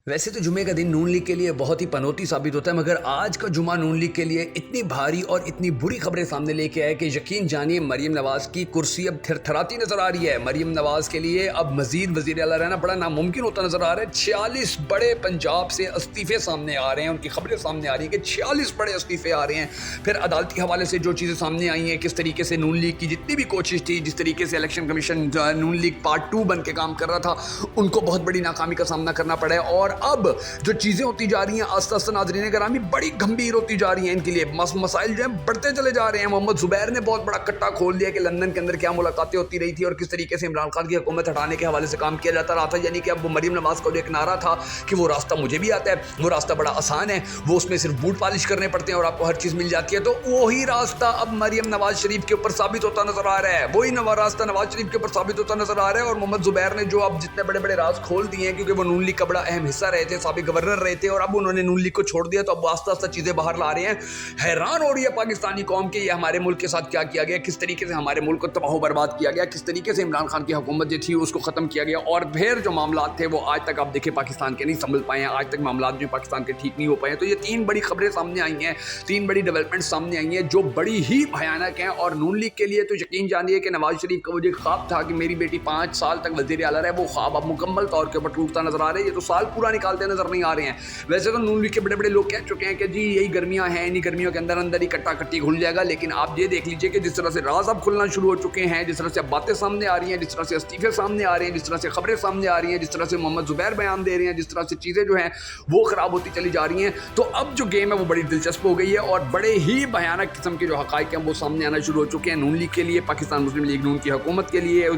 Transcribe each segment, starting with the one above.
वैसे तो जुमे का दिन नून लीग के लिए बहुत ही पनौती साबित होता है, मगर आज का जुमा नून लीग के लिए इतनी भारी और इतनी बुरी खबरें सामने लेके आए कि यकीन जानिए मरियम नवाज की कुर्सी अब थरथराती नजर आ रही है। मरियम नवाज के लिए अब मजीद वजीर आला रहना बड़ा नामुमकिन होता नजर आ रहा है। 46 बड़े पंजाब से इस्तीफे सामने आ रहे हैं, उनकी खबरें सामने आ रही हैं कि 46 बड़े इस्तीफे आ रहे हैं। फिर अदालती हवाले से जो चीज़ें सामने आई हैं, किस तरीके से नून लीग की जितनी भी कोशिश थी, जिस तरीके से इलेक्शन कमीशन नून लीग पार्ट 2 बन के काम कर रहा था, उनको बहुत बड़ी नाकामी का सामना करना पड़ा है। और अब जो चीज़ें होती जा रही हैं आस्ता आस्ता नाज़रीन करामी बड़ी गंभीर होती जा रही हैं। इनके लिए मसाइल जो हैं बढ़ते चले जा रहे हैं। मोहम्मद जुबैर ने बहुत बड़ा कट्टा खोल दिया कि लंदन के अंदर क्या मुलाकातें होती रही थी और किस तरीके से इमरान खान की हुकूमत हटाने के हवाले से काम किया जाता रहा था। यानी कि अब वो मरियम नवाज का जो एक नारा था कि वो रास्ता मुझे भी आता है, वो रास्ता बड़ा आसान है, वो उसमें सिर्फ बूट पॉलिश करने पड़ते हैं और आपको हर चीज़ मिल जाती है, तो वही रास्ता अब मरियम नवाज शरीफ के ऊपर साबित होता नजर आ रहा है। वही रास्ता नवाज शरीफ के ऊपर साबित होता नजर आ रहा है। और मोहम्मद जुबैर ने जो अब जितने बड़े बड़े राज खोल दिए हैं, क्योंकि वो नून लीग का बड़ा अहम हिस्सा रहे थे, साबिक गवर्नर रहे थे, और अब उन्होंने नून लीग को छोड़ दिया, तो अब आस्ता आस्ता चीजें बाहर ला रहे हैं। हैरान हो रही है पाकिस्तानी कौम के ये हमारे मुल्क के साथ क्या किया गया, किस तरीके से हमारे मुल्क को तबाह बर्बाद किया गया, किस तरीके से इमरान खान की हुकूमत जो थी उसको खत्म किया गया। और फिर जो मामला थे वो आज तक आप देखें पाकिस्तान के नहीं संभल पाए हैं, आज तक मामला जो पाकिस्तान के ठीक नहीं हो पाए हैं। तो ये 3 बड़ी खबरें सामने आई हैं, 3 बड़ी डेवलपमेंट सामने आई हैं जो बड़ी ही भयानक हैं। और नून लीग के लिए तो यकीन जानिए कि नवाज शरीफ का वो जो ख्वाब था कि मेरी बेटी 5 साल तक वज़ीर आला रहे, वो ख्वाब अब मुकम्मल तौर के ऊपर टूटता नजर आ रहा है। ये तो साल पूरा निकालते नजर नहीं आ रहे हैं। वैसे तो नून लीग के बड़े बड़े लोग कह चुके हैं कि जी यही गर्मियां हैं, इन्हीं गर्मियों के अंदर अंदर ही कट्टा कट्टी खुल जाएगा, लेकिन आप ये देख लीजिए कि जिस तरह से राज अब खुलना शुरू हो चुके हैं, जिस तरह से अब बातें सामने आ रही हैं, जिस तरह से इस्तीफे सामने आ रहे हैं, जिस तरह से खबरें सामने आ रही हैं, जिस तरह से मोहम्मद जुबैर बयान दे रहे हैं, जिस तरह से चीज़ें जो हैं वो खराब होती चली जा रही हैं, तो अब जो गेम है वो बड़ी दिलचस्प हो गई है और बड़े ही भयानक किस्म के जो हक़ाइक़ हैं वो सामने आना शुरू हो चुके हैं नून लीग के लिए, पाकिस्तान मुस्लिम लीग नून की हुकूमत के लिए,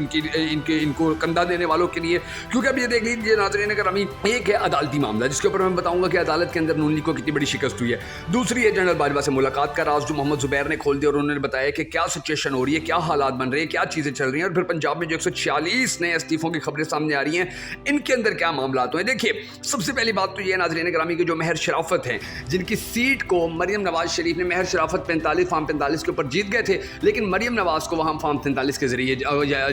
इनको कंधा देने वालों के लिए। क्योंकि अब ये देख लीजिए नाज़रीन करामी, एक है अदालती मामला जिसके ऊपर मैं बताऊंगा कि अदालत के अंदर नून लीग को कितनी बड़ी शिकस्त हुई है। दूसरी है जनरल बाजवा से मुलाकात का राज जो मोहम्मद जुबैर ने खोल दिया और उन्होंने बताया कि क्या सिचुएशन हो रही है, क्या हालात बन रहे हैं, क्या चीज़ें चल रही हैं। और फिर पंजाब में जो 146 नए इस्तीफों की खबरें सामने आ रही हैं, इनके अंदर क्या मामला हैं। देखिए, सबसे पहली बात तो ये नाज़रीन ग्रामी की जो महर शराफत हैं, जिनकी सीट को मरियम नवाज शरीफ ने महर शराफत 45 फार्म 45 के ऊपर जीत गए थे, लेकिन मरियम नवाज को वहाँ फार्म 43 के जरिए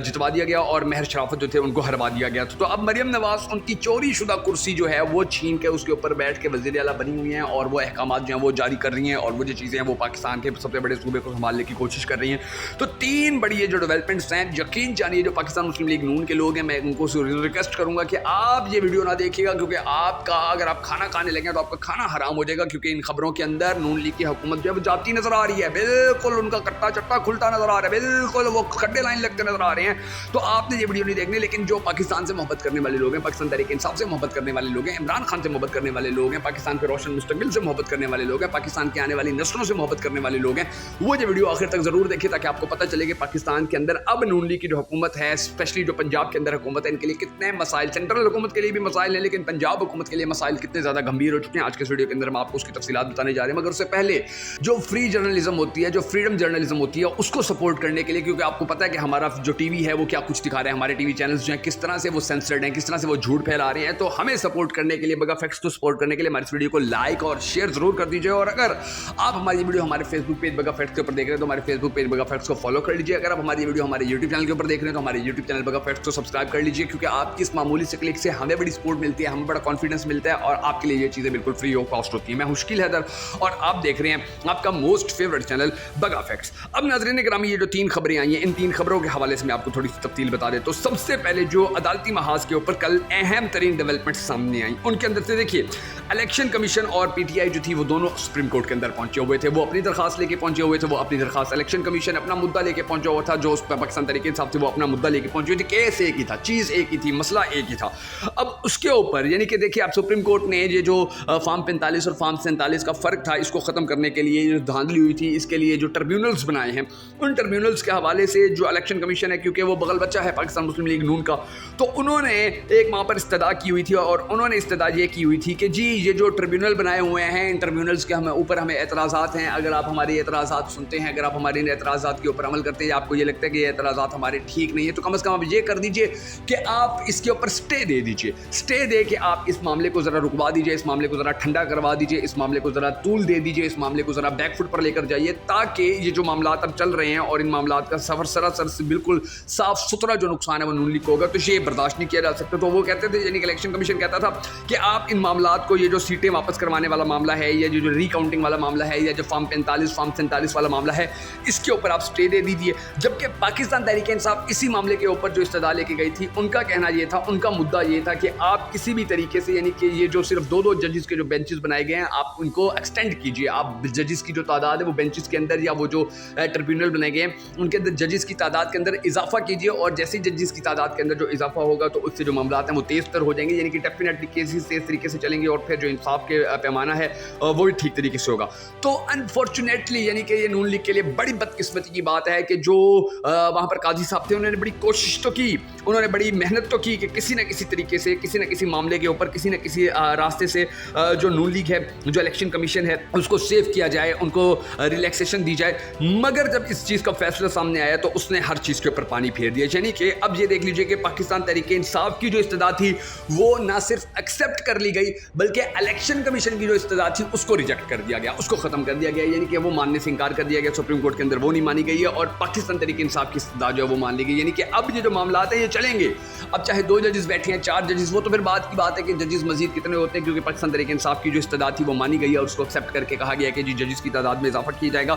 जितवा दिया गया और महर शराफत जो थे उनको हरवा दिया गया। तो अब मरियम नवाज उनकी चोरी शुदा कुर्सी जो है वो छीन के उसके ऊपर बैठ के वज़ीर आला बनी हुई हैं और वो अहकामात जो हैं वो जारी कर रही हैं और वो जो चीज़ें हैं वो पाकिस्तान के सबसे बड़े सूबे को संभालने की कोशिश कर रही हैं। तो 3 बड़ी ये जो डेवलपमेंट्स हैं, यकीन जानिए जो पाकिस्तान मुस्लिम लीग नून के लोग हैं, मैं उनको रिक्वेस्ट करूंगा कि आप ये वीडियो ना देखिएगा, क्योंकि आपका अगर आप खाना खाने लगे तो आपका खाना हराम हो जाएगा। क्योंकि इन खबरों के अंदर नून लीग की हुकूमत जो है वो जाती नजर आ रही है, बिल्कुल उनका कट्टा चट्टा खुलता नजर आ रहा है, बिल्कुल वो खड्डे लाइन लगते नजर आ रहे हैं। तो आपने ये वीडियो नहीं देखनी, लेकिन जो पाकिस्तान से मोहब्बत करने वाले लोग हैं, पाकिस्तान तहरीक इंसाफ से मोहब्बत करने वाले लोग हैं, इमरान खान से मोहब्बत करने वाले लोग हैं, पाकिस्तान के रोशन मुस्तकबिल से मोहब्बत करने वाले लोग हैं, पाकिस्तान की आने वाली नस्लों से मोहब्बत करने वाले लोग हैं, वो ये वीडियो आखिर तक जरूर देखिए ताकि आपको पता चले कि पाकिस्तान के अंदर अब नून लीग की जो हुकूमत है, स्पेशली जो पंजाब के अंदर हुकूमत है, इनके लिए कितने मसाइल, सेंट्रल हुकूमत के लिए भी मसाइल हैं, लेकिन पंजाब हुकूमत के लिए मसाइल कितने ज़्यादा गंभीर हो चुके हैं। आज के इस वीडियो के अंदर हम आपको उसकी तफसीलात बताने जा रहे हैं। मगर उससे पहले जो फ्री जर्नलिज्म होती है, जो फ्रीडम जर्नलिज्म होती है, उसको सपोर्ट करने के लिए, क्योंकि आपको पता है कि हमारा जो टीवी है वो क्या कुछ दिखा रहे हैं, हमारे टीवी चैनल्स जो हैं किस तरह से वो सेंसर्ड हैं, किस तरह से वो झूठ फैला रहे हैं, तो हमें सपोर्ट करने के लिए, बगा फैक्ट्स को सपोर्ट करने के लिए हमारी इस वीडियो को लाइक और शेयर जरूर कर दीजिए। और अगर आप हमारी वीडियो हमारे फेसबुक पेज बगा फैक्ट्स के ऊपर देख रहे हैं तो हमारे फेसबुक पेज बगा फैक्ट्स को फॉलो कर लीजिए। अगर आप हमारी वीडियो हमारे यूट्यूब चैनल के ऊपर देख रहे हैं तो हमारे यूट्यूब चैनल बगा फैक्ट्स को सब्सक्राइब कर लीजिए, क्योंकि आपकी इस मामूली से क्लिक से हमें बड़ी सपोर्ट मिलती है, हमें बड़ा कॉन्फिडेंस मिलता है और आपके लिए ये चीज़ें बिल्कुल फ्री ऑफ कॉस्ट होती है। मैं मुश्किल हैदर और आप देख रहे हैं आपका मोस्ट फेवरेट चैनल बगा फैक्ट्स। अब नाज़रीन ग्रामी, ये जो 3 खबरें आई हैं, इन 3 खबरों के हवाले से मैं आपको थोड़ी सी तफसील बता दें। तो सबसे पहले जो अदालती महाज के ऊपर कल अहम तरीन डेवलपमेंट सामने आई, उनके अंदर से देखिए, इलेक्शन कमीशन और पीटीआई जो थी वो दोनों सुप्रीम कोर्ट के अंदर पहुंचे हुए थे। वो अपनी दरखास्त लेके पहुंचे हुए थे, वो अपनी दरखास्त, इलेक्शन कमीशन अपना मुद्दा लेके पहुंचा हुआ था, जो उस पाकिस्तान तहरीक इंसाफ थे वो अपना मुद्दा लेके पहुंचे हुए थे। केस एक ही था, चीज़ एक ही थी, मसला एक ही था। अब उसके ऊपर यानी कि देखिए, आप सुप्रीम कोर्ट ने ये जो फार्म 45 और फार्म 47 का फ़र्क था, इसको ख़त्म करने के लिए जो धांधली हुई थी, इसके लिए जो ट्रिब्यूनल्स बनाए हैं, उन ट्रिब्यूनल्स के हवाले से जो इलेक्शन कमीशन है, क्योंकि वो बगल बच्चा है पाकिस्तान मुस्लिम लीग नून का, तो उन्होंने एक वहाँ पर इस्तदा की हुई थी और उन्होंने इस्तदा ये की हुई थी कि जी ये जो ट्रिब्यूनल बनाए हुए हैं, इन ट्रिब्यूनल्स के ऊपर हमें एतराज़ात हैं। अगर आप हमारे एतराज़ात सुनते हैं, अगर आप हमारे इन एतराज़ात के ऊपर अमल करते हैं, आपको ये लगता है कि ये एतराज़ात हमारे ठीक नहीं है, तो कम से कम आप ये कर दीजिए कि आप इसके ऊपर स्टे दे दीजिए, स्टे दे के आप इस मामले को ज़रा रुकवा दीजिए, इस मामले को ज़रा ठंडा करवा दीजिए, इस मामले को ज़रा तूल दे दीजिए, इस मामले को ज़रा बैकफुट पर लेकर जाइए, ताकि ये जो मामलात अब चल रहे हैं और इन मामलात का सरासर से बिल्कुल साफ सुथरा जो नुकसान है वो नून लीग को होगा, तो ये बर्दाश्त नहीं किया जा सकता। तो वो कहते थे, यानी कि इलेक्शन कमीशन कहता था कि आप इन मामलात को, ये जो सीटें वापस करवाने वाला मामला है या जो रिकाउंटिंग वाला मामला है या जो फॉर्म 45 फॉर्म 47 वाला मामला है, इसके ऊपर आप स्टे दे दीजिए। जबकि पाकिस्तान तहरीक इंसाफ इसी मामले के ऊपर जो इस्तदा लेके गई थी, उनका कहना ये था, उनका मुद्दा ये था कि आप किसी भी तरीके से, यानी कि ये जो सिर्फ दो जजेस के जो बेंचेस बनाए गए हैं, आप उनको एक्सटेंड कीजिए। आप जजेस की जो तादाद है वो बेंचेस के अंदर या वो जो ट्रिब्यूनल बनाए गए हैं उनके अंदर जजेस की तादाद के अंदर इजाफा कीजिए, और जैसे ही जजेस की तादाद के अंदर जो इजाफा होगा तो उससे जो मामला हैं वो तेज तर हो जाएंगे, यानी कि डेफिनेटली केसेस तेज तरीके से चलेंगे और फिर जो इंसाफ के पैमाना है वो भी ठीक तरीके से होगा। तो अनफॉर्चुनेटली यानी कि ये नून लीग के लिए बड़ी बदकिस्मती की बात है कि जो वहाँ पर काजी साहब थे, उन्होंने बड़ी कोशिश तो की, उन्होंने बड़ी मेहनत तो की कि किसी न किसी तरीके से, किसी न किसी मामले के ऊपर, किसी न किसी रास्ते से जो नून लीग है, जो इलेक्शन कमीशन है, उसको सेव किया जाए, उनको रिलैक्सेशन दी जाए। मगर जब इस चीज़ का फैसला सामने आया तो उसने हर चीज़ के ऊपर पानी फेर दिया। यानी कि अब ये देख लीजिए कि पाकिस्तान तहरीक इंसाफ की जो इस्तदा थी वो ना सिर्फ एक्सेप्ट कर ली गई, बल्कि इलेक्शन कमीशन की जो इस्तदा थी उसको रिजेक्ट कर दिया गया, उसको ख़त्म कर दिया गया, यानी कि वो मानने से इनकार कर दिया गया। सुप्रीम कोर्ट के अंदर वो नहीं मानी गई है और पाकिस्तान तहरीक इंसाफ की इस्तदा जो है वो मान ली गई। यानी कि अब ये जो मामला हैं ये चलेंगे। अब चाहे 2 जजेस बैठे हैं, 4 जजेस, वो तो फिर बात की बात है कि जजेस मजीद कितने होते हैं, क्योंकि पाकिस्तान तहरीक इंसाफ की जो इस्तदा थी वो मानी गई है और उसको एक्सेप्ट करके कहा गया कि जी जजेस की तादाद में इजाफा किया जाएगा।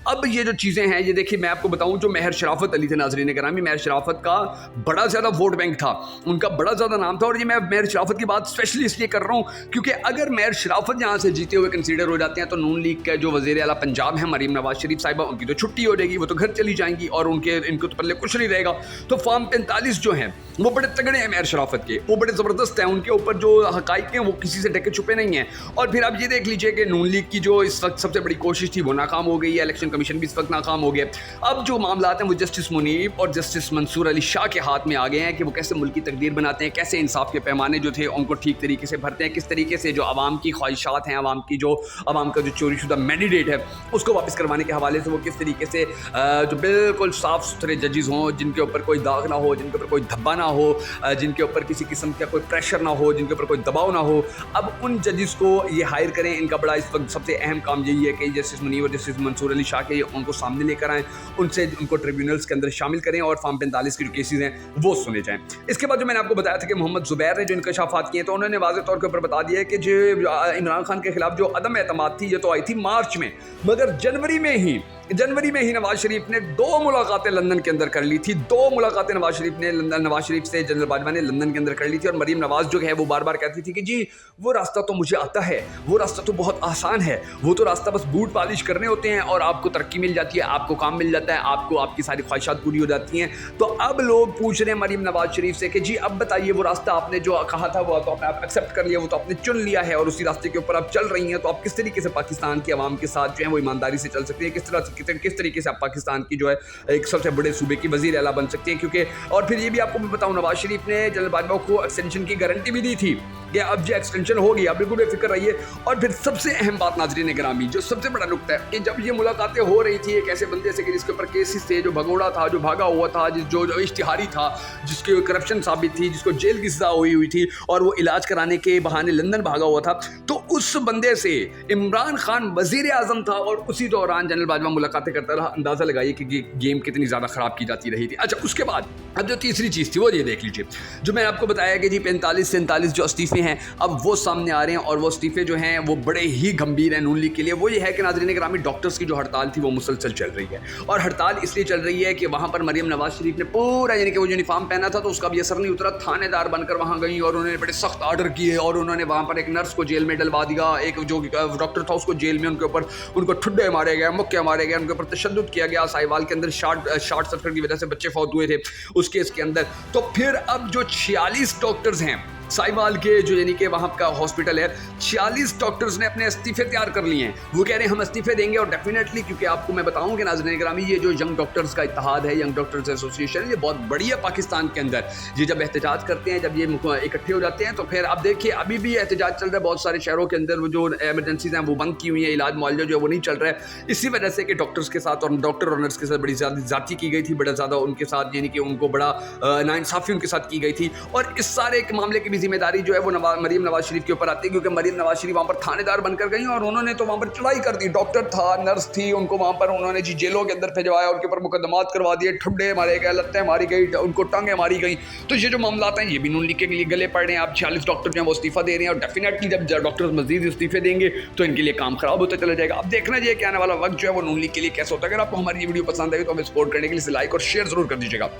अब ये जो चीज़ें हैं, ये देखिए मैं आपको बताऊं, जो महर शराफत अली थे, नाज़रीन करामी, महर शराफत का बड़ा ज़्यादा वोट बैंक था, उनका बड़ा ज़्यादा नाम था। और ये मैं महर शराफत की बात स्पेशली इसलिए कर रहा हूँ क्योंकि अगर महर शराफत यहाँ से जीते हुए कंसीडर हो जाते हैं तो नून लीग का जो वज़ीर आला पंजाब है मरीम नवाज शरीफ साहिबा, उनकी तो छुट्टी हो जाएगी, वो तो घर चली जाएंगी और इनको तो पल्ले कुछ नहीं रहेगा। तो फॉर्म 45 जो हैं वो बड़े तगड़े हैं महर शराफत के, वो बड़े ज़बरदस्त हैं, उनके ऊपर जो हकाइक हैं वो किसी से ढके छुपे नहीं हैं। और फिर आप ये देख लीजिए कि नून लीग की जो इस वक्त सबसे बड़ी कोशिश थी वो नाकाम हो गई है, इलेक्शन कमीशन भी इस वक्त नाकाम हो गया। अब जो मामला हैं वो जस्टिस मुनीब और जस्टिस मंसूर अली शाह के हाथ में आ गए हैं कि वो कैसे मुल्क की तकदीर बनाते हैं, कैसे इंसाफ के पैमाने जो थे उनको ठीक तरीके से भरते हैं, किस तरीके से जो आवाम की ख्वाहिशात हैं, आवाम का जो चोरी शुदा मैंडेट है उसको वापस करवाने के हवाले से वो किस तरीके से जो बिल्कुल साफ़ सुथरे जजेस हों, जिनके ऊपर कोई दाग ना हो, जिनके ऊपर कोई धब्बा ना हो, जिनके ऊपर किसी किस्म का कोई प्रेशर ना हो, जिनके ऊपर कोई दबाव ना हो। अब उन जजेस को ये हायर करें, इनका बड़ा इस वक्त सबसे अहम काम यही है कि जस्टिस मुनीब और जस्टिस मंसूर अली शाह के उनको सामने लेकर आएँ, उनसे उनको ट्रिब्यूनल्स के अंदर शामिल करें और फॉर्म 45 के जो केसेस हैं वो सुने जाएँ। इसके बाद जो मैंने आपको बताया था कि मोहम्मद ज़ुबैर ने जो इंकशाफात किए तो उन्होंने वाज़ेह तौर के ऊपर बता दिया है कि जो इमरान खान के खिलाफ जो अदम एतमाद थी ये तो आई थी मार्च में, मगर जनवरी में ही नवाज शरीफ ने 2 मुलाकातें लंदन के अंदर कर ली थी। 2 मुलाकातें नवाज शरीफ से जनरल बाजवा ने लंदन के अंदर कर ली थी। और मरीम नवाज जो है वो बार बार कहती थी कि जी वो रास्ता तो मुझे आता है, वो रास्ता तो बहुत आसान है, वो तो रास्ता बस बूट पॉलिश करने होते हैं और आपको तरक्की मिल जाती है, आपको काम मिल जाता है, आपको आपकी सारी ख्वाहिशात पूरी हो जाती हैं। तो अब लोग पूछ रहे हैं मरीम नवाज शरीफ से कि जी अब बताइए वो रास्ता आपने जो कहा था वो तो आपने आप एक्सेप्ट कर लिया, वो तो आपने चुन लिया है और उसी रास्ते के ऊपर आप चल रही हैं, तो आप किस तरीके से पाकिस्तान की आवाम के साथ जो है वो ईमानदारी से चल सकती है, किस तरीके से आप पाकिस्तान की जो है एक सबसे बड़े सूबे की वज़ीर आला बन सकती हैं। क्योंकि और फिर ये भी आपको मैं बताऊं, नवाज शरीफ ने जनरल बाजवा को एक्सटेंशन की गारंटी भी दी थी कि अब जो एक्सटेंशन होगी आप बिल्कुल बेफिक्र रहिए। और फिर सबसे अहम बात नाज़रीन गिरामी, जो सबसे बड़ा नुक्ता है कि जब ये मुलाकातें हो रही थी एक ऐसे बंदे से कि जिसके ऊपर केसेस थे, जो भगोड़ा था, जो भागा हुआ था, जो इश्तिहारी था, जिसकी करप्शन साबित थी, जिसको जेल की सज़ा हुई थी और वो इलाज कराने के बहाने लंदन भागा हुआ था, तो उस बंदे से इमरान खान वज़ीर आज़म था और उसी दौरान जनरल बाजवा मुलाकातें करता रहा। अंदाज़ा लगाइए कि गेम कितनी ज़्यादा ख़राब की जाती रही थी। अच्छा, उसके बाद अब जो तीसरी चीज़ थी वो ये देख लीजिए, जो मैंने आपको बताया कि जी 45-47 जो इस्तीफ़े हैं अब वो सामने आ रहे हैं और वो इस्तीफ़े जो हैं वो बड़े ही गंभीर हैं नून लीग के लिए। वो ये है कि नाज़रीन गिरामी, डॉक्टर्स की जो हड़ताल थी वो मुसलसल चल रही है और हड़ताल इसलिए चल रही है कि वहाँ पर मरीम नवाज शरीफ ने पूरा यानी कि वो यूनिफॉर्म पहना था तो उसका भी असर नहीं उतरा। थानेदार बनकर वहाँ गई और उन्होंने बड़े सख्त आर्डर किए और उन्होंने वहाँ पर एक नर्स को जेल में डलवा दिया, एक जो डॉक्टर था उसको जेल में उनको ठुड्डे मारे गए, मुक्के मारे गए, उनके ऊपर तशद्दुद किया गया। साहिवाल के अंदर शॉर्ट सर्किट की वजह से बच्चे फौत हुए थे उस केस के अंदर। तो फिर अब जो 46 डॉक्टर्स हैं साहिवाल के, जो यानी कि वहाँ का हॉस्पिटल है, 46 डॉक्टर्स ने अपने इस्तीफे तैयार कर लिए हैं। वो कह रहे हैं हम इस्तीफे देंगे और डेफिनेटली, क्योंकि आपको मैं बताऊं कि नाज़रीन गिरामी, ये जो यंग डॉक्टर्स का इत्तेहाद है, यंग डॉक्टर्स एसोसिएशन, ये बहुत बड़ी है पाकिस्तान के अंदर। ये जब एहतजाज करते हैं, जब ये इकट्ठे हो जाते हैं तो फिर अब देखिए अभी भी एहतजाज चल रहा है बहुत सारे शहरों के अंदर। वो जो एमरजेंसीज हैं वो बंद की हुई हैं, इलाज मुआवजा जो है वो नहीं चल रहा है, इसी वजह से कि डॉक्टर्स के साथ और डॉक्टर और नर्स के साथ बड़ी ज़्यादा जाती की गई थी, बड़ा ज़्यादा उनके साथ यानी कि उनको बड़ा नाइंसाफ़ी उनके साथ की गई थी। और इस सारे एक मामले की भी जिम्मेदारी जो है वो मरीम नवाज शरीफ के ऊपर आती है, क्योंकि मरीम नवाज शरीफ वहाँ पर थानेदार बनकर गई और उन्होंने तो वहाँ पर चढ़ाई कर दी। डॉक्टर था, नर्स थी, उनको वहाँ पर उन्होंने जी जेलों के अंदर भिजवाया, उनके ऊपर मुकदमात करवा दिए, ठुड्डे मारे गए, लत्तें मारी गई, उनको टांगें मारी गई। तो ये जो मामला हैं ये भी नून लीग के लिए गले पड़ रहे हैं। अब 46 डॉक्टर जो है वो इस्तीफा दे रहे हैं और डेफिनेटली जब डॉक्टर मजीद इस्तीफे देंगे तो इनके लिए काम खराब होता चला जाएगा। अब देखना चाहिए कि आने वाला वक्त जो है वो नून लीग के लिए कैसा होता है। अगर आपको हमारी ये वीडियो पसंद आई तो हमें सपोर्ट करने के लिए लाइक और शेयर जरूर कर दीजिएगा।